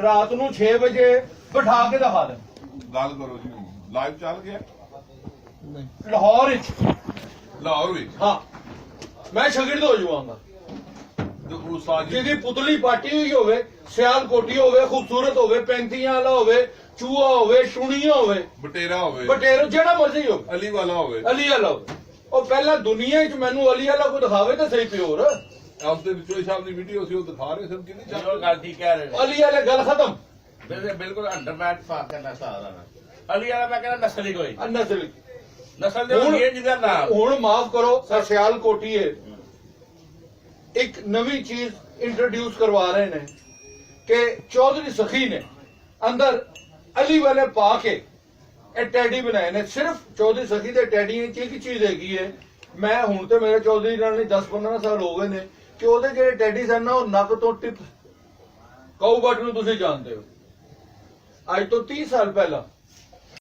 ਰਾਤ ਨੂੰ 6 ਵਜੇ ਬਿਠਾ ਕੇ ਦਿਖਾ ਦੇ। ਗੱਲ ਕਰੋ ਜੀ, ਲਾਈਵ ਚੱਲ ਗਿਆ ਲਾਹੌਰ ਵਿੱਚ। ਲਾਹੌਰ ਵਿੱਚ? ਹਾਂ, ਮੈਂ ਸ਼ਾਗਿਰਦ ਹੋ ਜਾਵਾਂਗਾ। ਉਸਤਾਦ ਜੀ ਜਿਹਦੀ ਪੁਤਲੀ ਪਾਟੀ ਹੋਈ ਹੋਵੇ, ਸਿਆਲਕੋਟੀ ਹੋਵੇ, ਖੂਬਸੂਰਤ ਹੋਵੇ, ਪੈਂਤੀਆਂ ਵਾਲਾ ਹੋਵੇ, ਚੂਹਾ ਹੋਵੇ, ਛੁਣੀਆਂ ਹੋਵੇ, ਬਟੇਰਾ ਹੋਵੇ, ਬਟੇਰੋ, ਜਿਹੜਾ ਮਰਜ਼ੀ ਹੋਵੇ, ਅਲੀ ਵਾਲਾ ਹੋਵੇ, ਅਲੀ ਵਾਲਾ ਹੋਵੇ, ਉਹ ਪਹਿਲਾਂ ਦੁਨੀਆ 'ਚ ਮੈਨੂੰ ਅਲੀ ਵਾਲਾ ਕੋਈ ਦਿਖਾਵੇ ਤਾਂ ਸਹੀ ਪਿਓਰ। ਉਸ ਦੇ ਵਿੱਚੋਂ ਸਾਹਿਬ ਦੀ ਵੀਡੀਓ ਸੀ, ਉਹ ਦਿਖਾ ਰਹੇ ਸਨ ਕਿ ਨਹੀਂ ਚੱਲ ਬਿਲਕੁਲ ਗੱਲ ਠੀਕ ਕਹਿ ਰਹੇ ਨੇ। ਅਲੀ ਵਾਲਾ ਗੱਲ ਖਤਮ। ਬਿਲਕੁਲ ਅੰਡਰਮੈਟ ਫਾਕ ਕਰਨਾ ਸਾਰਾ ਅਲੀ ਵਾਲਾ ਮੈਂ ਕਹਿੰਦਾ ਨਸਲ ਹੀ ਕੋਈ ਨਸਲ ਨਸਲ ਦੇ ਹੋਣੀ ਜਿਹਦਾ ਨਾਮ ਹੁਣ ਮਾਫ ਕਰੋ, ਸਿਆਲਕੋਟੀ ਹੈ ਇੱਕ ਨਵੀਂ ਚੀਜ਼ ਇੰਟਰੋਡਿਊਸ ਕਰਵਾ ਰਹੇ ਨੇ ਕਿ ਚੌਧਰੀ ਸਖੀ ਨੇ ਅੰਦਰ ਅਲੀ ਵਾਲੇ ਪਾ ਕੇ ਇਹ ਟੈਡੀ ਬਣਾਏ ਨੇ। ਸਿਰਫ ਚੌਧਰੀ ਸਖੀ ਦੇ ਟੈਡੀਆਂ 'ਚ ਇੱਕ ਚੀਜ਼ ਹੈਗੀ ਹੈ, ਮੈਂ ਹੁਣ ਤੇ ਮੇਰੇ ਚੌਧਰੀ ਨਾਲ ਨਹੀਂ 10-15 ਸਾਲ ਹੋ ਗਏ ਨੇ, ਕਿ ਉਹਦੇ ਜਿਹੜੇ ਟੈਡੀ ਸਨ ਨਾ ਉਹ ਨੱਕ ਤੋਂ ਟਿਪ ਕਾਊ ਬੱਟ ਨੂੰ ਤੁਸੀਂ ਜਾਣਦੇ ਹੋ। ਅੱਜ ਤੋਂ 30 ਸਾਲ ਪਹਿਲਾਂ